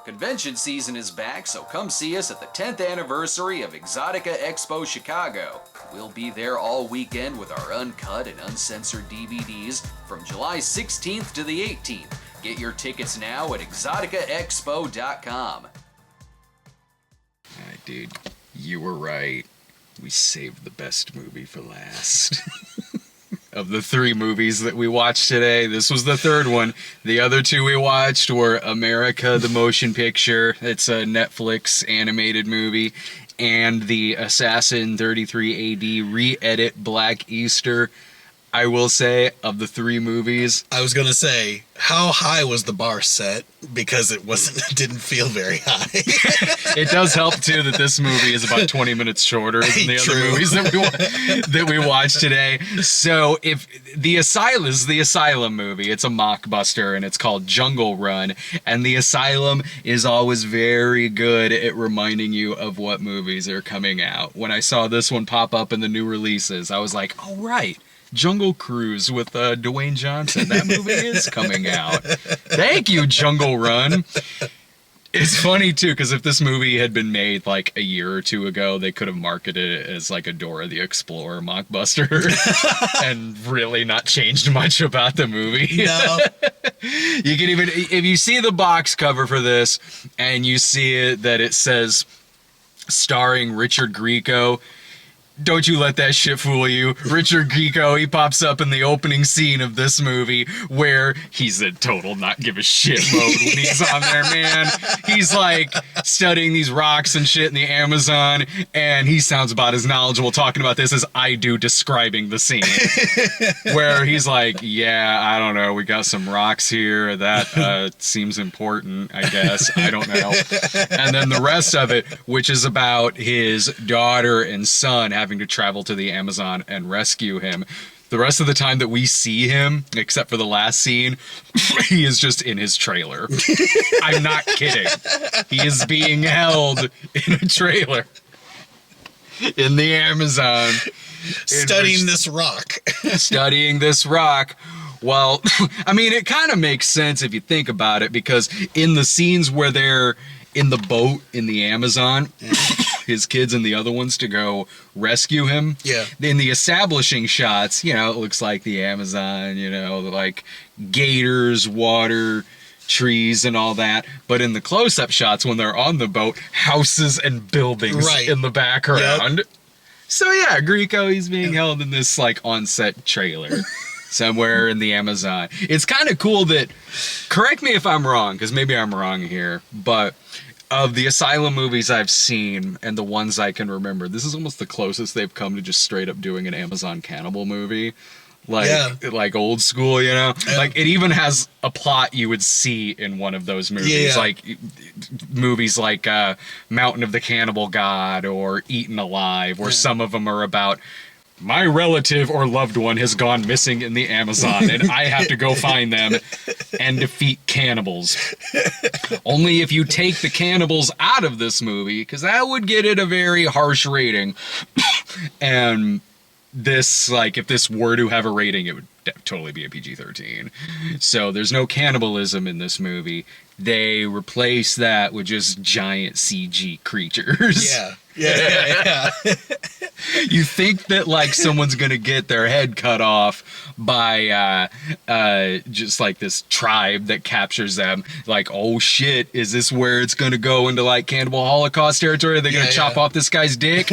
Convention season is back, so come see us at the 10th anniversary of Exotica Expo Chicago. We'll be there all weekend with our uncut and uncensored DVDs from July 16th to the 18th. Get your tickets now at exoticaexpo.com. Alright, dude, you were right. We saved the best movie for last. Of the 3 movies that we watched today, this was the 3rd one. The other 2 we watched were America the Motion Picture, it's a Netflix animated movie, and the Assassin 33 AD re-edit Black Easter. I will say, of the 3 movies, I was gonna say, how high was the bar set? Because it didn't feel very high. it does help too that this movie is about 20 minutes shorter than the other movies that we watched today. So if the Asylum is the Asylum movie, it's a Mockbuster and it's called Jungle Run, and the Asylum is always very good at reminding you of what movies are coming out. When I saw this one pop up in the new releases, I was like, oh right, Jungle Cruise with Dwayne Johnson. That movie is coming out. Thank you, Jungle Run. It's funny, too, because if this movie had been made, like, a year or 2 ago, they could have marketed it as, like, a Dora the Explorer mockbuster and really not changed much about the movie. No. You can even, if you see the box cover for this, and you see it, that it says, starring Richard Grieco, don't you let that shit fool you. Richard Grieco, he pops up in the opening scene of this movie where he's in total not give a shit mode when he's on there, man. He's like studying these rocks and shit in the Amazon, and he sounds about as knowledgeable talking about this as I do describing the scene. Where he's like, yeah, I don't know, we got some rocks here, that seems important, I guess, I don't know. And then the rest of it, which is about his daughter and son having to travel to the Amazon and rescue him. The rest of the time that we see him, except for the last scene, he is just in his trailer. I'm not kidding. He is being held in a trailer in the Amazon. Studying this rock. Studying this rock. Well, I mean, it kind of makes sense if you think about it, because in the scenes where they're in the boat in the Amazon, his kids and the other ones to go rescue him. Yeah. In the establishing shots, you know, it looks like the Amazon, you know, like gators, water, trees, and all that. But in the close-up shots, when they're on the boat, houses and buildings in the background. Yep. So yeah, Grieco, he's being held in this, like, on-set trailer. Somewhere in the Amazon. It's kind of cool that, correct me if I'm wrong, because maybe I'm wrong here, but of the Asylum movies I've seen and the ones I can remember, this is almost the closest they've come to just straight up doing an Amazon cannibal movie. Like old school, you know? Yeah. Like, it even has a plot you would see in one of those movies. Yeah. Like, movies like Mountain of the Cannibal God or Eaten Alive, where some of them are about, my relative or loved one has gone missing in the Amazon, and I have to go find them and defeat cannibals. Only if you take the cannibals out of this movie, because that would get it a very harsh rating. And this, like, if this were to have a rating, it would totally be a PG-13. So there's no cannibalism in this movie. They replace that with just giant CG creatures. Yeah. You think that, like, someone's gonna get their head cut off by just like this tribe that captures them. Like, oh shit, is this where it's gonna go into like cannibal Holocaust territory? Are they gonna chop off this guy's dick?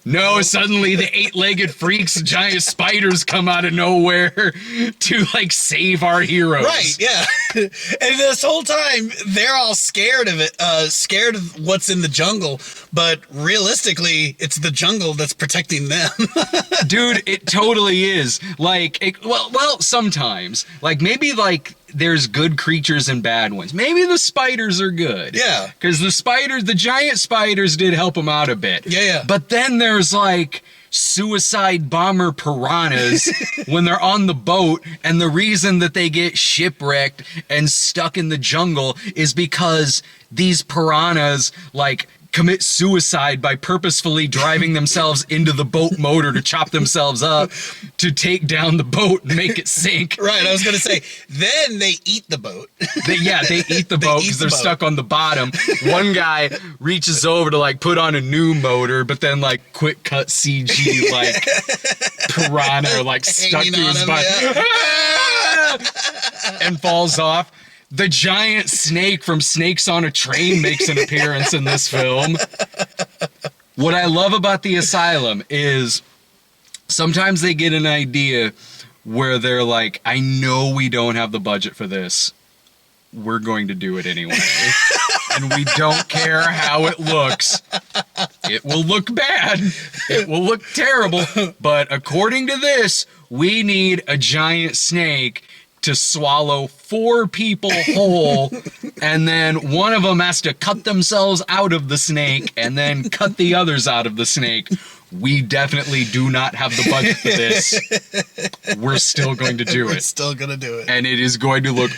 No, suddenly the 8-legged freaks, giant spiders come out of nowhere to like save our heroes. Right, yeah. And this whole time they're all scared of it, scared of what's in the jungle, but realistically it's the jungle that's protecting them. Dude, it totally is. Like, well, sometimes. Like, maybe, like, there's good creatures and bad ones. Maybe the spiders are good. Yeah. Because the giant spiders did help them out a bit. Yeah. But then there's, like, suicide bomber piranhas when they're on the boat, and the reason that they get shipwrecked and stuck in the jungle is because these piranhas, like, commit suicide by purposefully driving themselves into the boat motor to chop themselves up to take down the boat and make it sink. Right, I was going to say, then they eat the boat. They eat the boat because they're stuck on the bottom. One guy reaches over to like put on a new motor, but then like quick cut CG like piranha like stuck to his butt and falls off. The giant snake from Snakes on a Train makes an appearance in this film. What I love about the Asylum is sometimes they get an idea where they're like, I know we don't have the budget for this. We're going to do it anyway. And we don't care how it looks. It will look bad. It will look terrible. But according to this, we need a giant snake to swallow 4 people whole, and then one of them has to cut themselves out of the snake and then cut the others out of the snake. We definitely do not have the budget for this. We're still going to do it. We're still going to do it. And it is going to look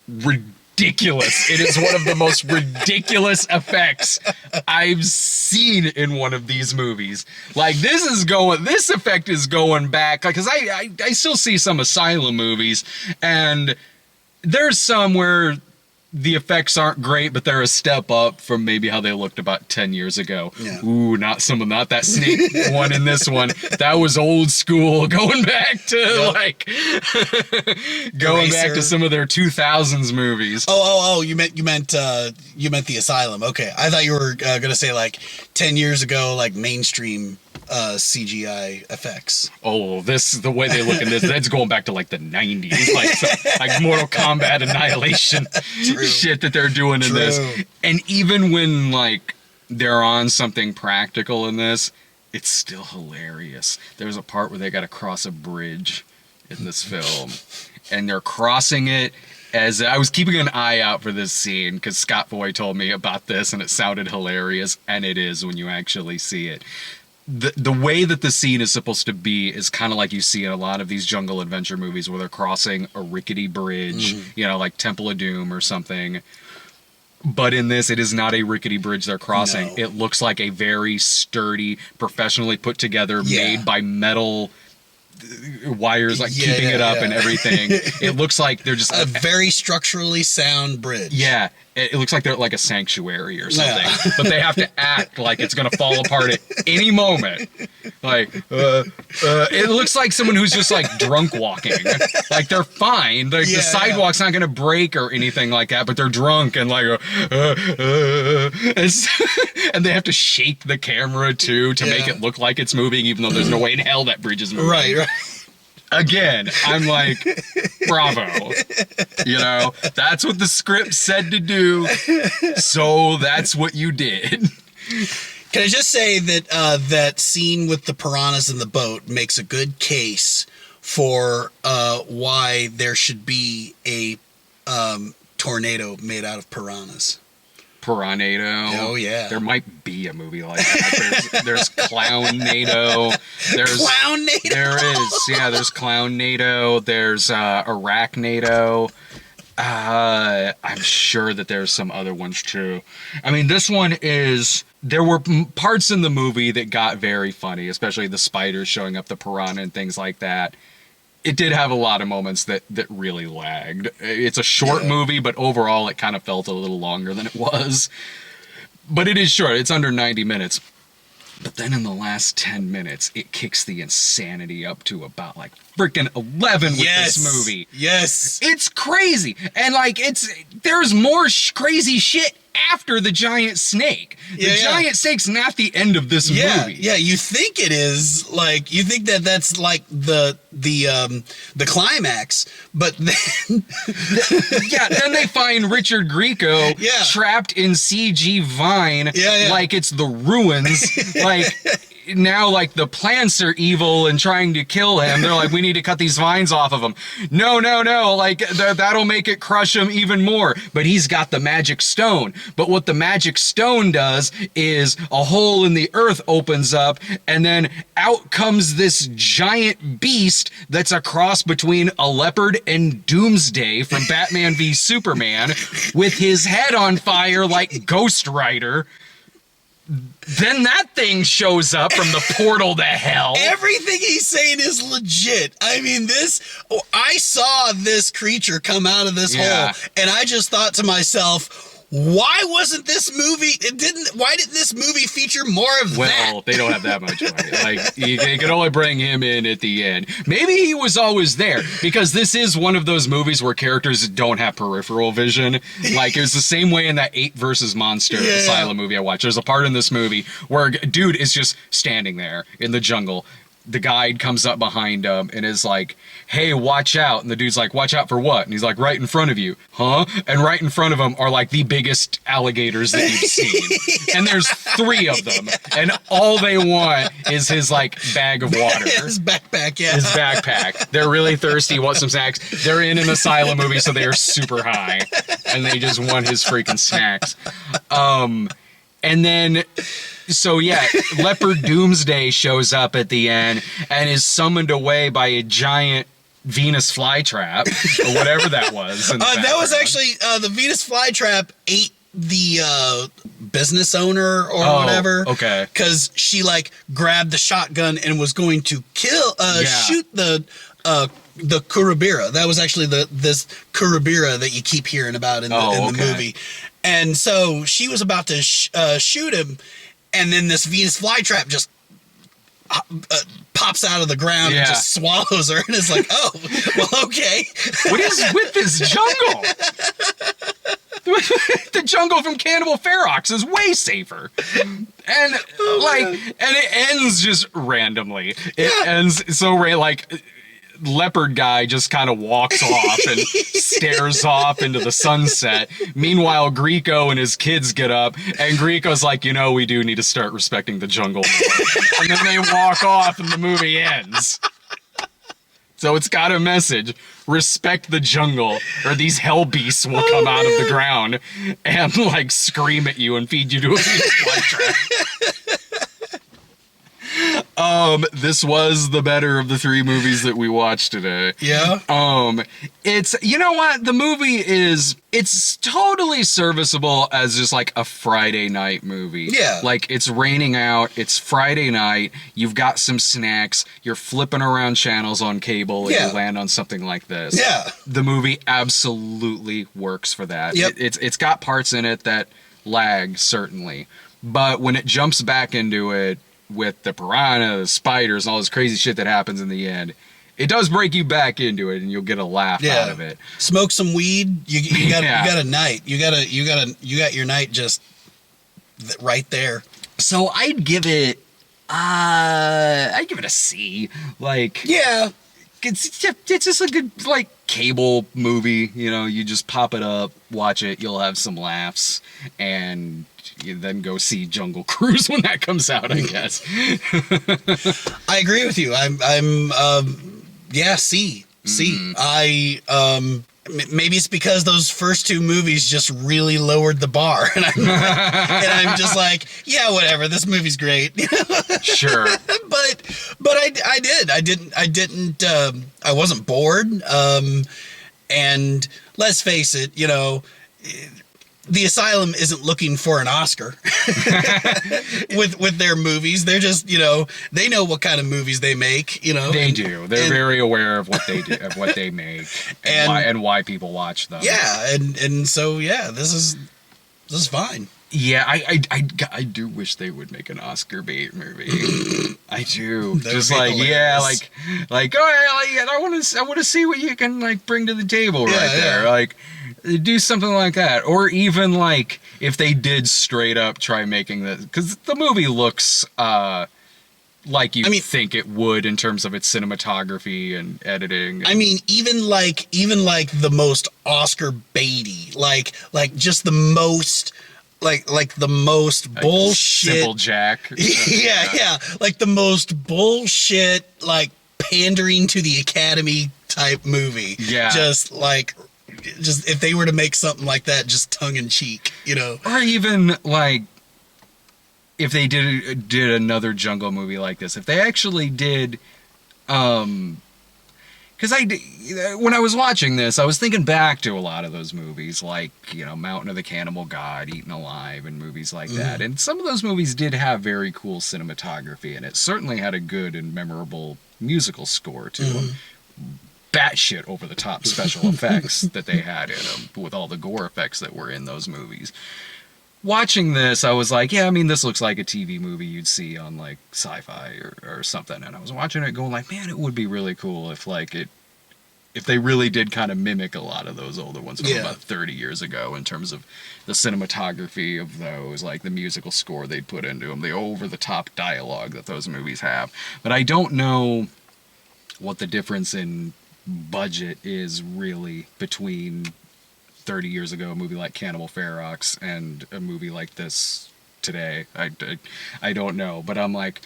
ridiculous. It is one of the most ridiculous effects I've seen in one of these movies. Like, this effect is going back, because I still see some Asylum movies, and there's some where the effects aren't great, but they're a step up from maybe how they looked about 10 years ago. Yeah. Ooh, not that snake one in this one. That was old school, going back to going back to some of their 2000s movies. Oh, you meant the Asylum. Okay. I thought you were going to say like 10 years ago, like mainstream CGI effects. Oh, the way they look in this, that's going back to like the 90s, like Mortal Kombat Annihilation shit that they're doing in this. And even when like they're on something practical in this, it's still hilarious. There's a part where they got to cross a bridge in this film, and they're crossing it. As I was keeping an eye out for this scene because Scott Foy told me about this, and it sounded hilarious, and it is when you actually see it. The way that the scene is supposed to be is kind of like you see in a lot of these jungle adventure movies where they're crossing a rickety bridge, like Temple of Doom or something. But in this, it is not a rickety bridge they're crossing. No. It looks like a very sturdy, professionally put together, made by metal wires, like keeping it up and everything. It looks like they're just a very structurally sound bridge. Yeah. It looks like they're like a sanctuary or something, but they have to act like it's going to fall apart at any moment. Like, it looks like someone who's just like drunk walking. Like they're fine. Like the sidewalk's not going to break or anything like that, but they're drunk and like, and they have to shake the camera too to make it look like it's moving, even though there's no way in hell that bridge is moving. Right. Again, I'm like, bravo. That's what the script said to do, so that's what you did. Can I just say that that scene with the piranhas in the boat makes a good case for why there should be a tornado made out of piranhas. Piranado. Oh yeah. There might be a movie like that. There's Clownado. Clownado. There is. Yeah, there's Clownado. There's Arachnado. I'm sure that there's some other ones too. I mean, this one is. There were parts in the movie that got very funny, especially the spiders showing up, the piranha and things like that. It did have a lot of moments that really lagged. It's a short movie, but overall it kind of felt a little longer than it was. But it is short. It's under 90 minutes. But then in the last 10 minutes, it kicks the insanity up to about like freaking 11 with this movie. Yes. It's crazy. And like there's more crazy shit after the giant snake. The giant snake's not the end of this movie. Yeah, you think it is, like, you think that's like the climax, but then then they find Richard Grieco trapped in CG vine like it's the ruins. Like now, like the plants are evil and trying to kill him. They're like, we need to cut these vines off of him. No. Like that'll make it crush him even more. But he's got the magic stone. But what the magic stone does is a hole in the earth opens up, and then out comes this giant beast that's a cross between a leopard and Doomsday from Batman v Superman, with his head on fire like Ghost Rider. then that thing shows up from the portal to hell. Everything he's saying is legit. I mean, I saw this creature come out of this hole, and I just thought to myself, why didn't this movie feature more of that? Well, they don't have that much money. Like, they could only bring him in at the end. Maybe he was always there, because this is one of those movies where characters don't have peripheral vision. Like, it was the same way in that 8 vs. Monster Asylum movie I watched. There's a part in this movie where a dude is just standing there in the jungle. The guide comes up behind him and is like, hey, watch out. And the dude's like, watch out for what? And he's like, right in front of you. Huh? And right in front of him are like the biggest alligators that you've seen. And there's 3 of them. And all they want is his like bag of water. His backpack, yeah. His backpack. They're really thirsty, want some snacks. They're in an asylum movie, so they are super high. And they just want his freaking snacks. And then... So yeah, Leopard Doomsday shows up at the end and is summoned away by a giant Venus flytrap, or whatever that was. That was actually, the Venus flytrap ate the business owner or whatever. Okay. Because she like grabbed the shotgun and was going to shoot the Kurabira. That was actually this Kurabira that you keep hearing about in the movie. And so she was about to shoot him. And then this Venus flytrap just pops out of the ground and just swallows her. And it's like, oh, well, okay. What is with this jungle? The jungle from Cannibal Ferox is way safer. And and it ends just randomly. It ends so leopard guy just kind of walks off and stares off into the sunset. Meanwhile, Grieco and his kids get up, and Grieco's like, we do need to start respecting the jungle more. And then they walk off and the movie ends. So it's got a message. Respect the jungle, or these hell beasts will come out of the ground and like scream at you and feed you to a flytrap. This was the better of the 3 movies that we watched today. Yeah. It's, you know what? The movie it's totally serviceable as just like a Friday night movie. Yeah. Like, it's raining out, it's Friday night, you've got some snacks, you're flipping around channels on cable, and you land on something like this. Yeah. The movie absolutely works for that. Yep. It's got parts in it that lag, certainly. But when it jumps back into it, with the piranha, the spiders, and all this crazy shit that happens in the end, it does break you back into it, and you'll get a laugh out of it. Smoke some weed. You got a night. You got your night just right there. So I'd give it a C. Like, yeah, it's just a good like cable movie. You just pop it up, watch it, you'll have some laughs, and you then go see Jungle Cruise when that comes out, I guess. I agree with you. C. Maybe it's because those first 2 movies just really lowered the bar, and I'm just like, yeah, whatever. This movie's great. Sure. but I wasn't bored. And let's face it, the Asylum isn't looking for an Oscar with their movies. They're just, they know what kind of movies they make, They do. They're very aware of what they do, of what they make, and why people watch them. Yeah, and so this is fine. Yeah, I do wish they would make an Oscar bait movie. I do. Just like, hilarious. I want to see what you can like bring to the table there. Like, do something like that, or even like if they did straight up try making this, because the movie looks like you think it would in terms of its cinematography and editing. I mean, even like the most Oscar baity, like just the most. Like the most bullshit. Simple Jack. Yeah. Like the most bullshit, like pandering to the Academy type movie. Yeah. Just if they were to make something like that, just tongue in cheek, Or even like if they did another jungle movie like this, if they actually did, Because when I was watching this, I was thinking back to a lot of those movies, like, you know, Mountain of the Cannibal God, Eaten Alive, and movies like that. And some of those movies did have very cool cinematography, and it certainly had a good and memorable musical score to them. Batshit over the top special effects that they had in them, with all the gore effects that were in those movies. Watching this, I was like, yeah, I mean, this looks like a TV movie you'd see on, like, Sci-Fi or something. And I was watching it going like, man, it would be really cool if, like, if they really did kind of mimic a lot of those older ones from about 30 years ago in terms of the cinematography of those, like the musical score they'd put into them, the over-the-top dialogue that those movies have. But I don't know what the difference in budget is really between 30 years ago, a movie like Cannibal Ferox, and a movie like this today. I don't know, but I'm like,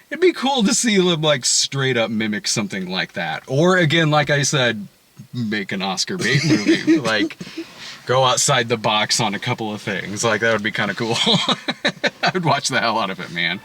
it'd be cool to see them like straight up mimic something like that. Or again, like I said, make an Oscar bait movie. Like, go outside the box on a couple of things. Like, that would be kind of cool. I would watch the hell out of it, man.